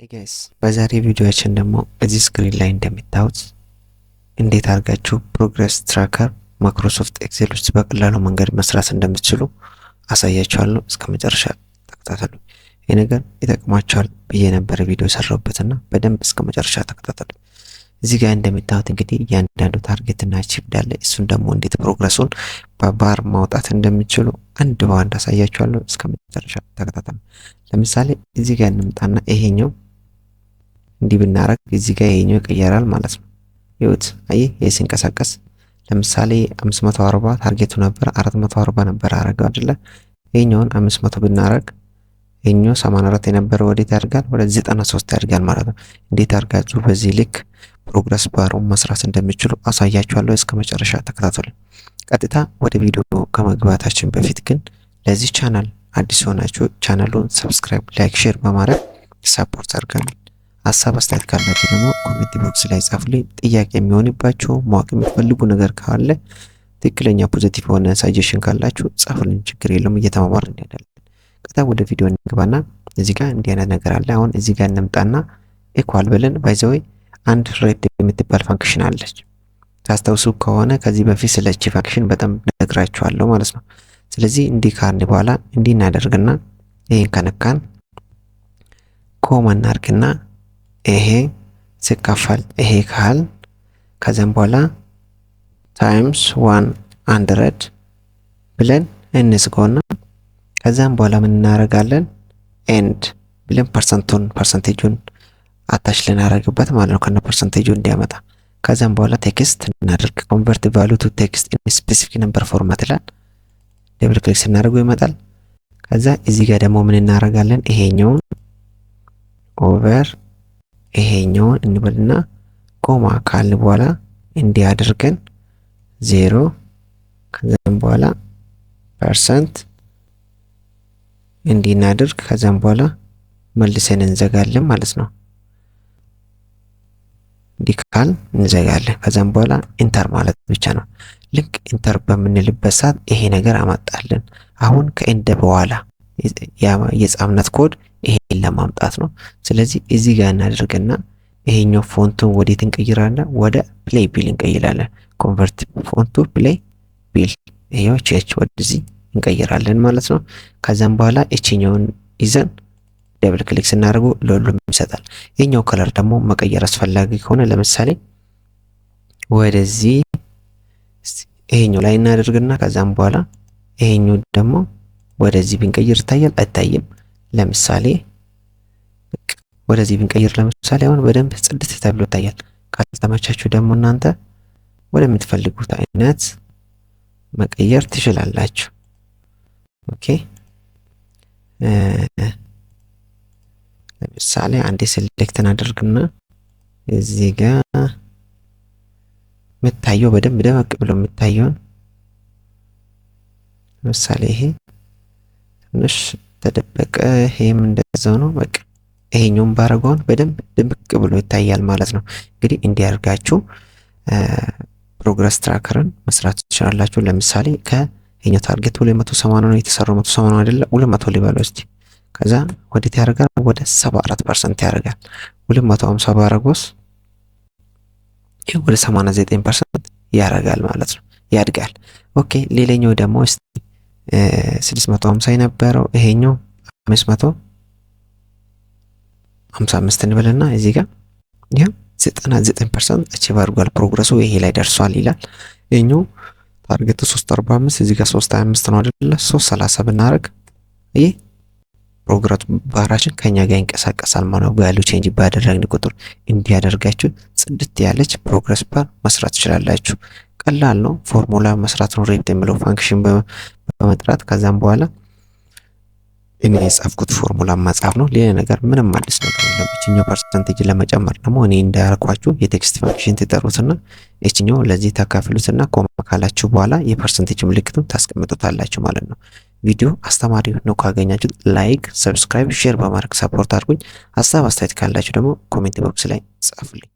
ሃይ ጋይስ በዛሬ ቪዲዮአችን ደግሞ እዚህ ስክሪን ላይ እንደምታዩት እንዴት አድርጋችሁ ፕሮግረስ ትራከር ማይክሮሶፍት ኤክሴል ውስጥ በቀላሉ መንገድ መስራት እንደምትችሉ አሳያችኋለሁ። እስከመጨረሻ ተከታተሉ። ይሄ ነገር ይጠቅማችኋል ብዬ ነበር ቪዲዮ ሰራሁበትና በደንብ እስከመጨረሻ ተከታተሉ። እዚህ ጋር እንደምታዩት እንግዲህ እያንዳንዱ ታርጌት እና አቺቭድ አለ። እሱን ደግሞ እንዴት ፕሮግረሱን በባር ማውጣት እንደምትችሉ አንድ በአንድ አሳያችኋለሁ። እስከመጨረሻ ተከታተሉ። ለምሳሌ እዚህ ጋር እንምጣና ይሄኛው እንዲህ ብናረግ እዚህ ጋር ይሄኛው ይቀየራል ማለት ነው። ይሁት አይ ይሄ ሲንቀሳቀስ ለምሳሌ 540 ታርጌቱ ነበር 440 ነበር አረጋው አይደለ? ይሄኛውን 500 ብናረግ ይሄኛው 84 የነበረው ወዴት ያድጋል? ወደ 93 ያድጋል ማለት ነው። እንዴት አድርጋችሁ በዚህ ልክ ፕሮግረስ ባሩን መስራት እንደምትችሉ አሳያችኋለሁ። እስከመጨረሻ ተከታተሉ። ቀጥታ ወደ ቪዲዮ ከመግባታችን በፊት ግን ለዚህ ቻናል አዲስ ሆናችሁ ቻናሉን ሰብስክራይብ፣ ላይክ፣ ሼር በማድረግ ሰፖርት አድርጉን። ሀሳብ አስተያየት ካላችሁ ደግሞ ኮሜንት ቦክስ ላይ ጻፉልኝ። ጥያቄ የሚሆንባችሁ ማወቅ የምትፈልጉ ነገር ካለ ትክክለኛ ፖዚቲቭ የሆነ ሳጀሽን ካላችሁ ጻፉልኝ፣ ችግር የለውም። እየተማማርን እንሄዳለን። ቀጥታ ወደ ቪዲዮ እንግባና እዚህ ጋር እንዲህ አይነት ነገር አለ። አሁን እዚህ ጋር እንምጣና ኢኳል ብለን ባይ ዘ ዌይ አንድ ሬድ የምትባል ፋንክሽን አለች። ታስታውሱ ከሆነ ከዚህ በፊት ስለዚህ ፋንክሽን በጣም ነግራችኋለሁ ማለት ነው። ስለዚህ እንዲህ ካልን በኋላ እንዲህ እናደርግና ይሄን ከነካን ኮማ እናርግና ይሄ ሲካፈል ይሄ ካል ከዛም በኋላ ታይምስ 100 ብለን እንስጎና ከዛም በኋላ ምን እናደርጋለን ኤንድ ብለን ፐርሰንቴጁን አታች ልናደርግበት ማለት ነው ከነ ፐርሰንቴጁ እንዲያመጣ። ከዛም በኋላ ቴክስት እናደርግ ኮንቨርት ቫልዩ ቱ ቴክስት ኢን ስፔሲፊክ ነምበር ፎርማት ይላል። ደብል ክሊክ ስናደርገው ይመጣል። ከዛ እዚህ ጋር ደግሞ ምን እናደርጋለን ይሄኛውን ኦቨር ይሄኛውን እንበልና ኮማ ካልን በኋላ እንዲያደርገን 0 ከዛም በኋላ ፐርሰንት እንዲናደርግ ከዛም በኋላ መልሰን እንዘጋለን ማለት ነው። ዲካል እንዘጋለን። ከዛም በኋላ ኢንተር ማለት ብቻ ነው። ልክ ኢንተር በምንልበት ሰዓት ይሄ ነገር አመጣልን። አሁን ከእንደ በኋላ የጻፍነት ኮድ ይሄን ለማምጣት ነው። ስለዚህ እዚህ ጋር እናደርግና ይሄኛው ፎንቱን ወዴት እንቀይራለን? ወደ ፕሌይ ቢል እንቀይራለን። ኮንቨርት ፎንቱ ፕሌይ ቢል ይሄው ቼች ወደዚህ እንቀይራለን ማለት ነው። ከዛም በኋላ እቺኛውን ይዘን ደብል ክሊክ ስናደርገው ለሁሉም ይሰጣል። ይሄኛው ከለር ደግሞ መቀየር አስፈላጊ ከሆነ ለምሳሌ ወደዚህ ይሄኛው ላይ እናደርግና ከዛም በኋላ ይሄኛው ደግሞ ወደዚህ ብንቀይር ይታያል አይታይም? ለምሳሌ ወደዚህ ብንቀይር ለምሳሌ አሁን በደንብ ጽድት ተብሎ ይታያል። ካልተመቻችሁ ደግሞ እናንተ ወደምትፈልጉት አይነት መቀየር ትችላላችሁ። ኦኬ ለምሳሌ አንዴ ሴሌክት እናደርግና እዚህ ጋር መታየው በደንብ ደመቅ ብሎ መታየውን ለምሳሌ ይሄ ትንሽ ተደበቀ፣ ይሄም እንደዛው ነው። በቃ ይሄኛውን ባረጋውን በደንብ ድምቅ ብሎ ይታያል ማለት ነው። እንግዲህ እንዲያርጋችሁ ፕሮግረስ ትራከርን መስራት ትችላላችሁ። ለምሳሌ ከይሄኛው ታርጌት 280 ነው የተሰራው 180 አይደለ 200 ሊባለው እስቲ ከዛ ወዴት ያደርጋል? ወደ 74% ያደርጋል። 250 ባረጎስ ወደ 89% ያደርጋል ማለት ነው፣ ያድጋል። ኦኬ ሌላኛው ደግሞ እስቲ 650 የነበረው ይሄኛው 555 እንበልና እዚህ ጋር ያ 99% አቺቭ አድርጓል። ፕሮግረሱ ይሄ ላይ ደርሷል ይላል። ይሄኛው ታርጌቱ 345 እዚህ ጋር 325 ነው አይደለ? 330 ብናረግ ይሄ ፕሮግረስ ባራችን ከኛ ጋር ይንቀሳቀሳል ማለት ነው። ቫልዩ ቼንጅ ባደረግን ቁጥር እንዲያደርጋችሁ ጽድት ያለች ፕሮግረስ ባር መስራት ትችላላችሁ። ቀላል ነው። ፎርሙላ መስራት ነው። ሬድ የሚለው ፋንክሽን በመጥራት ከዛም በኋላ እኔ የጻፍኩት ፎርሙላ ማጻፍ ነው። ሌላ ነገር ምንም አዲስ ነገር የለም። እቺኛው ፐርሰንቴጅ ለመጨመር ደግሞ እኔ እንዳያርኳችሁ የቴክስት ፋንክሽን ትጠሩትና እቺኛው ለዚህ ታካፍሉትና ኮማ ካላችሁ በኋላ የፐርሰንቴጅ ምልክቱን ታስቀምጡታላችሁ ማለት ነው። ቪዲዮ አስተማሪ ነው ካገኛችሁት ላይክ፣ ሰብስክራይብ፣ ሼር በማድረግ ሰፖርት አድርጉኝ። ሀሳብ አስተያየት ካላችሁ ደግሞ ኮሜንት ቦክስ ላይ ጻፉልኝ።